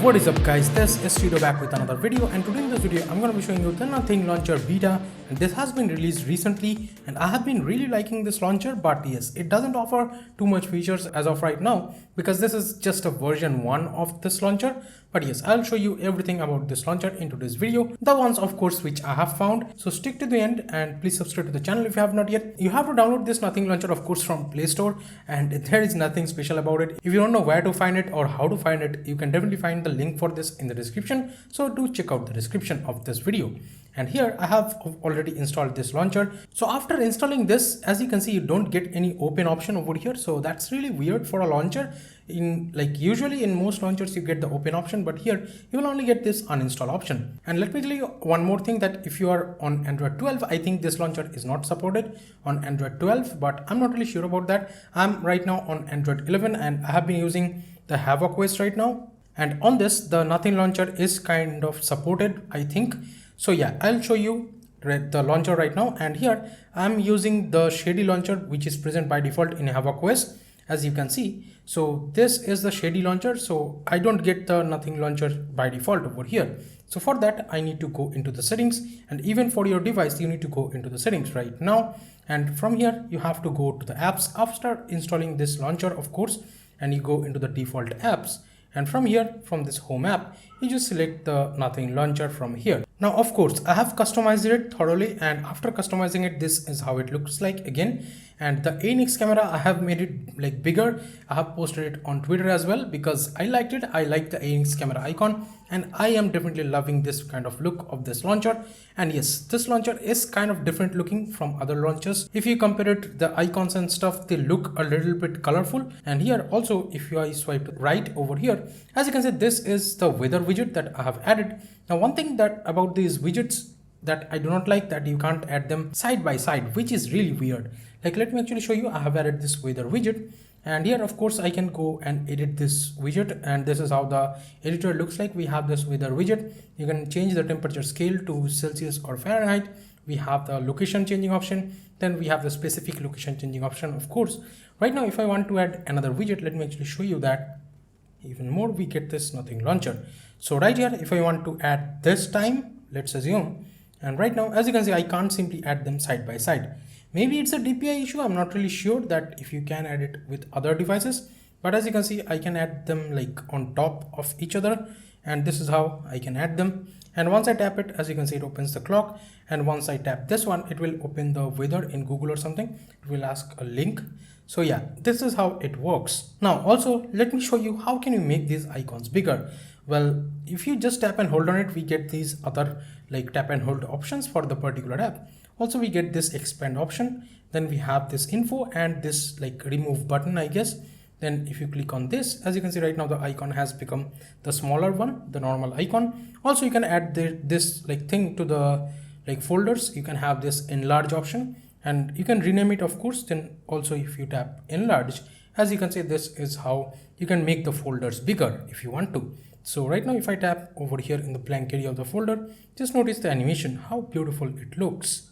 What is up guys, this is Studio back with another video, and today in this video I'm going to be showing you the Nothing Launcher beta, and this has been released recently and I have been really liking this launcher, but yes, it doesn't offer too much features as of right now because this is just a version 1 of this launcher. But yes, I'll show you everything about this launcher in today's video, the ones of course which I have found. So stick to the end and please subscribe to the channel if you have not yet. You have to download this Nothing Launcher of course from Play Store, and there is nothing special about it. If you don't know where to find it or how to find it, you can definitely find the link for this in the description, so do check out the description of this video. And here I have already installed this launcher. So after installing this, as you can see, you don't get any open option over here, so that's really weird for a launcher. Usually in most launchers you get the open option, but here you will only get this uninstall option. And let me tell you one more thing, that if you are on Android 12, I think this launcher is not supported on Android 12, but I'm not really sure about that. I'm right now on Android 11 and I have been using the okexis right now, and on this the Nothing Launcher is kind of supported, I think. So yeah, I'll show you the launcher right now, and here I'm using the shady launcher which is present by default in okexis, as you can see. So this is the shady launcher, so I don't get the Nothing Launcher by default over here. So for that I need to go into the settings, and even for your device you need to go into the settings right now, and from here you have to go to the apps after installing this launcher of course, and you go into the default apps, and from here, from this home app, you just select the Nothing Launcher from here. Now of course I have customized it thoroughly, and after customizing it, this is how it looks like again. And the ANX camera, I have made it bigger. I have posted it on Twitter as well because I liked it. I like the ANX camera icon, and I am definitely loving this kind of look of this launcher. And yes, this launcher is kind of different looking from other launchers. If you compare it, the icons and stuff, they look a little bit colorful. And here also, if you swipe right over here, as you can see, this is the weather widget that I have added. Now one thing that about these widgets that I do not like, that you can't add them side by side, which is really weird. Let me actually show you. I have added this weather widget, and here of course I can go and edit this widget, and this is how the editor looks like. We have this weather widget. You can change the temperature scale to Celsius or Fahrenheit. We have the location changing option. Then we have the specific location changing option of course. Right now if I want to add another widget, let me actually show you that even more. We get this Nothing Launcher. So right here, if I want to add this time, let's assume, and right now as you can see I can't simply add them side by side. Maybe it's a DPI issue. I'm not really sure that if you can add it with other devices, but as you can see I can add them on top of each other, and this is how I can add them. And once I tap it, as you can see, it opens the clock, and once I tap this one, it will open the weather in Google or something. It will ask a link. So yeah, this is how it works. Now also let me show you how can you make these icons bigger. Well, if you just tap and hold on it, we get these other tap and hold options for the particular app. Also we get this expand option, then we have this info and this remove button, I guess. Then if you click on this, as you can see right now the icon has become the smaller one, the normal icon. Also you can add this thing to the folders. You can have this enlarge option, and you can rename it of course. Then also if you tap enlarge, as you can see, this is how you can make the folders bigger if you want to. So right now if I tap over here in the blank area of the folder, just notice the animation, how beautiful it looks.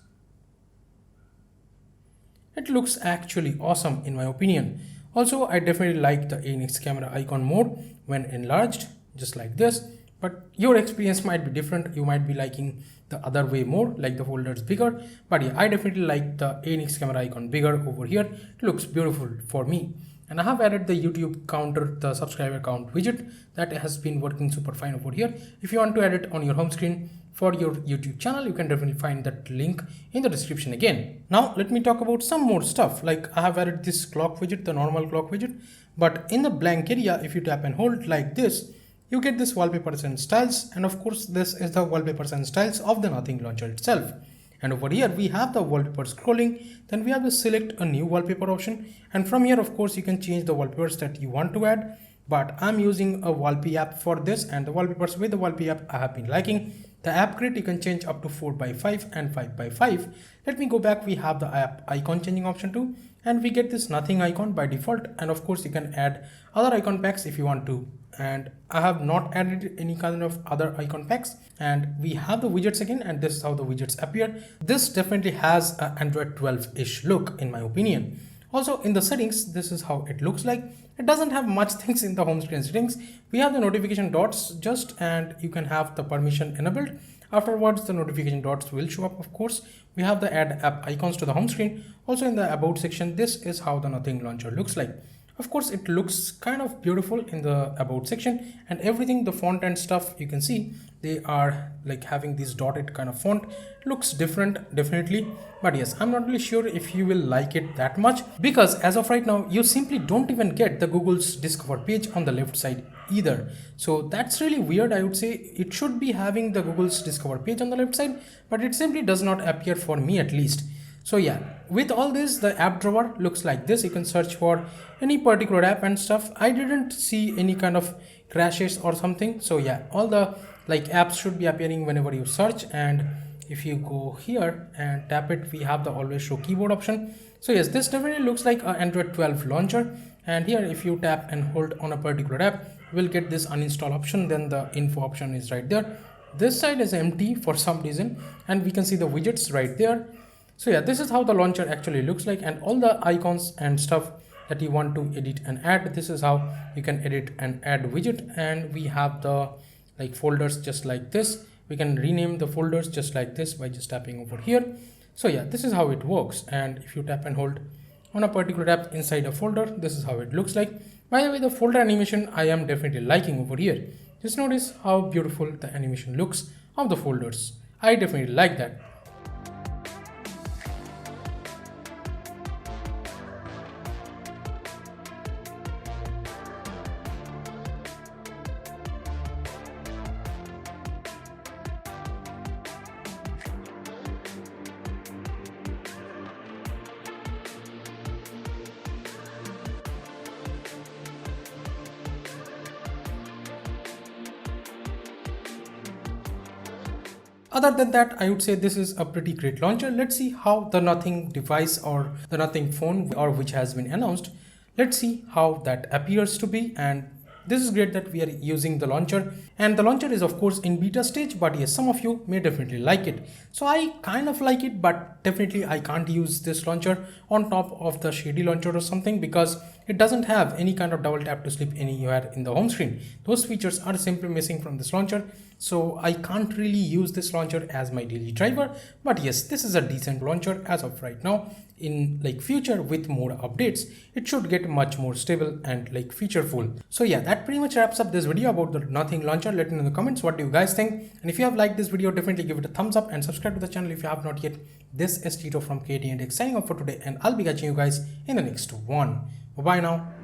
It looks actually awesome in my opinion. Also I definitely like the ANX camera icon more when enlarged, just like this, but your experience might be different. You might be liking the other way more, like the folders bigger. But yeah, I definitely like the ANX camera icon bigger over here. It looks beautiful for me. And I have added the YouTube counter, the subscriber count widget, that has been working super fine over here. If you want to add it on your home screen for your YouTube channel, you can definitely find that link in the description again. Now let me talk about some more stuff. I have added this clock widget, the normal clock widget, but in the blank area, if you tap and hold like this, you get this wallpapers and styles, and of course this is the wallpapers and styles of the Nothing Launcher itself. And over here we have the wallpaper scrolling, then we have to select a new wallpaper option, and from here of course you can change the wallpapers that you want to add, but I'm using a Wallpaper app for this, and the wallpapers with the Wallpaper app I have been liking. The app grid you can change up to 4x5 and 5x5. Let me go back. We have the app icon changing option too, and we get this nothing icon by default, and of course you can add other icon packs if you want to, and I have not added any kind of other icon packs. And we have the widgets again, and this is how the widgets appear. This definitely has an Android 12-ish look in my opinion. Also in the settings, this is how it looks like. It doesn't have much things in the home screen settings. We have the notification dots just, and you can have the permission enabled. Afterwards, the notification dots will show up, of course. We have the add app icons to the home screen. Also in the about section, this is how the Nothing launcher looks like. Of course, it looks kind of beautiful in the about section, and everything, the font and stuff, you can see they are like having this dotted kind of font. Looks different, definitely. But yes, I'm not really sure if you will like it that much, because as of right now, you simply don't even get the Google's Discover page on the left side either. So that's really weird. I would say it should be having the Google's Discover page on the left side, but it simply does not appear for me at least. So yeah, with all this, the app drawer looks like this. You can search for any particular app and stuff. I didn't see any kind of crashes or something. So yeah, all the like apps should be appearing whenever you search. And if you go here and tap it, we have the always show keyboard option. So yes, this definitely looks like an Android 12 launcher. And here, if you tap and hold on a particular app, you will get this uninstall option. Then the info option is right there. This side is empty for some reason, and we can see the widgets right there. So yeah, this is how the launcher actually looks like, and all the icons and stuff that you want to edit and add, this is how you can edit and add widget. And we have the like folders just like this. We can rename the folders just like this by just tapping over here. So yeah, this is how it works. And if you tap and hold on a particular app inside a folder, this is how it looks like. By the way, the folder animation I am definitely liking over here. Just notice how beautiful the animation looks of the folders. I definitely like that. Other than that, I would say this is a pretty great launcher. Let's see how the Nothing device or the Nothing phone, or which has been announced, let's see how that appears to be. And this is great that we are using the launcher, and the launcher is of course in beta stage, but yes, some of you may definitely like it. So I kind of like it, but definitely I can't use this launcher on top of the shady launcher or something, because it doesn't have any kind of double tap to sleep anywhere in the home screen. Those features are simply missing from this launcher. So I can't really use this launcher as my daily driver. But yes, this is a decent launcher as of right now. In like future, with more updates, it should get much more stable and like featureful. So yeah, that pretty much wraps up this video about the Nothing launcher. Let me know in the comments what do you guys think, and if you have liked this video, definitely give it a thumbs up and subscribe to the channel if you have not yet. This is Tito from KT&X signing off for today, and I'll be catching you guys in the next one. Bye bye now.